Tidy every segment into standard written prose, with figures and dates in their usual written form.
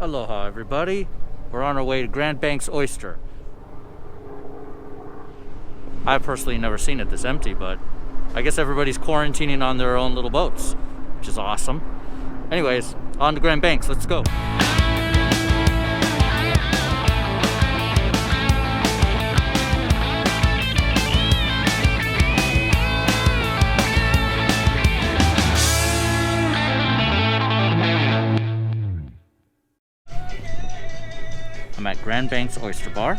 Aloha everybody. We're on our way to Grand Banks Oyster. I've personally never seen it this empty, but I guess everybody's quarantining on their own little boats, which is awesome. Anyways, on to Grand Banks, let's go. I'm at Grand Banks Oyster Bar,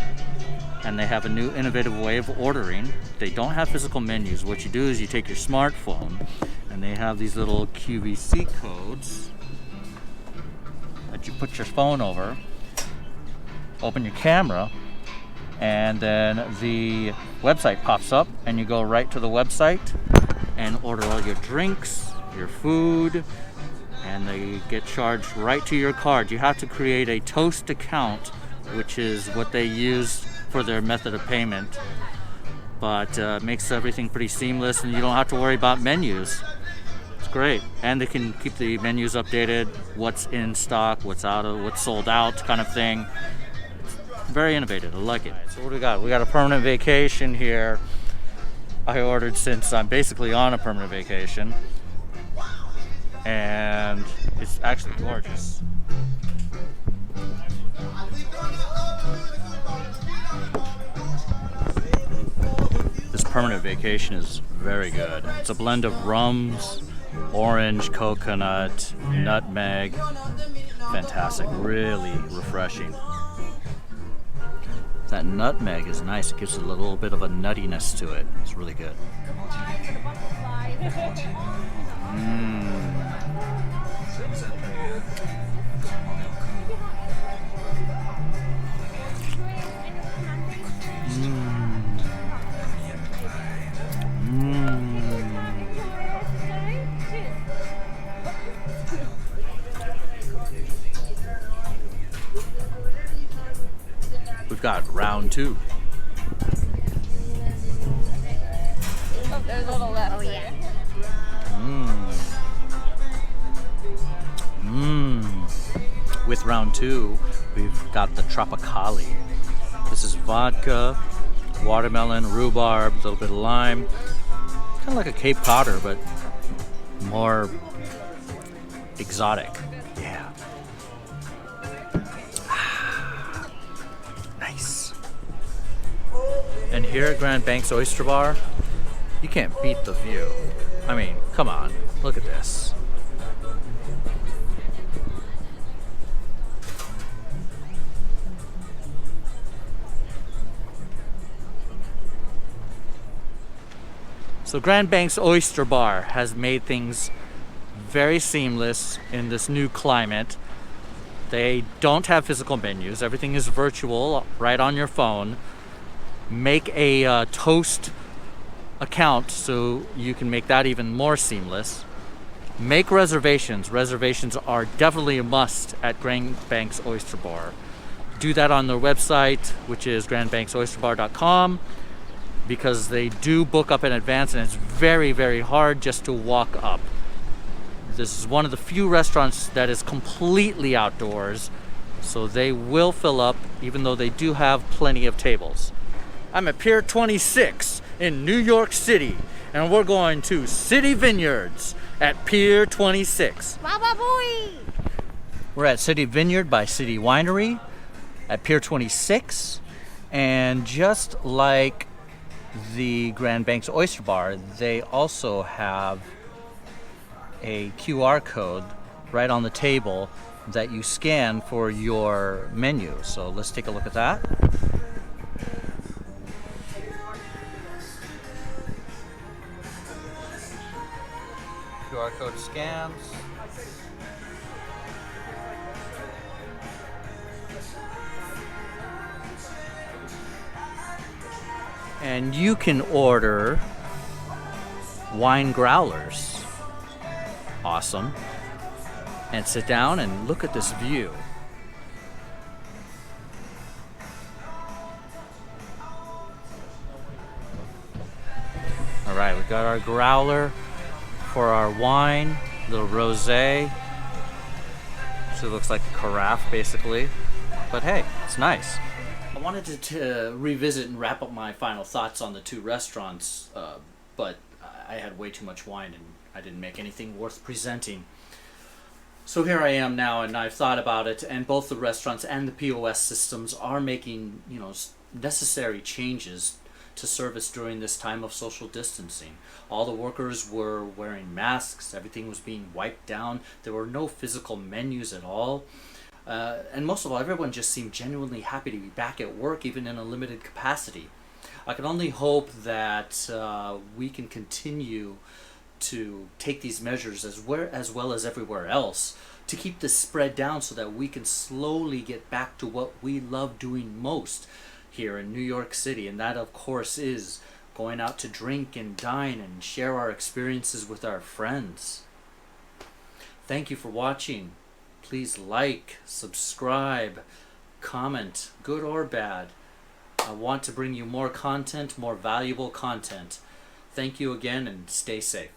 and they have a new innovative way of ordering. They don't have physical menus. What you do is you take your smartphone, and they have these little QVC codes that you put your phone over, open your camera, and then the website pops up, and you go right to the website and order all your drinks, your food, and they get charged right to your card. You have to create a Toast account, which is what they use for their method of payment, but makes everything pretty seamless, and you don't have to worry about menus. It's great, and they can keep the menus updated, what's in stock, what's sold out, kind of thing. It's very innovative. I like it. So what do we got? We got a permanent vacation here. I ordered since I'm basically on a permanent vacation, and it's actually gorgeous. This permanent vacation is very good. It's a blend of rums, orange, coconut, nutmeg. Fantastic, really refreshing. That nutmeg is nice. It gives it a little bit of a nuttiness to it. It's really good. We've got round two. Oh, there's a little left. Oh, yeah. With round two, we've got the Tropicali. This is vodka, watermelon, rhubarb, a little bit of lime. Kind of like a Cape Codder, but more exotic. Yeah. Nice. And here at Grand Banks Oyster Bar, you can't beat the view. I mean, come on, look at this. So Grand Banks Oyster Bar has made things very seamless in this new climate. They don't have physical menus. Everything is virtual, right on your phone. Make a Toast account so you can make that even more seamless. Make reservations. Reservations are definitely a must at Grand Banks Oyster Bar. Do that on their website, which is grandbanksoysterbar.com, because they do book up in advance, and it's very, very hard just to walk up. This is one of the few restaurants that is completely outdoors, so they will fill up, even though they do have plenty of tables. I'm at Pier 26 in New York City, and we're going to City Vineyards at Pier 26. Baba boy! We're at City Vineyard by City Winery at Pier 26, and just like the Grand Banks Oyster Bar, they also have a QR code right on the table that you scan for your menu. So let's take a look at that. QR code scans. And you can order wine growlers. Awesome. And sit down and look at this view. All right, we got our growler for our wine, little rosé. Actually looks like a carafe basically, but hey, it's nice. I wanted to revisit and wrap up my final thoughts on the two restaurants, but I had way too much wine and I didn't make anything worth presenting. So here I am now, and I've thought about it, and both the restaurants and the POS systems are making, necessary changes to service during this time of social distancing. All the workers were wearing masks, everything was being wiped down, there were no physical menus at all. And most of all, everyone just seemed genuinely happy to be back at work, even in a limited capacity. I can only hope that we can continue to take these measures as well as everywhere else to keep this spread down so that we can slowly get back to what we love doing most here in New York City, and that of course is going out to drink and dine and share our experiences with our friends. Thank you for watching. Please like, subscribe, comment, good or bad. I want to bring you more content, more valuable content. Thank you again, and stay safe.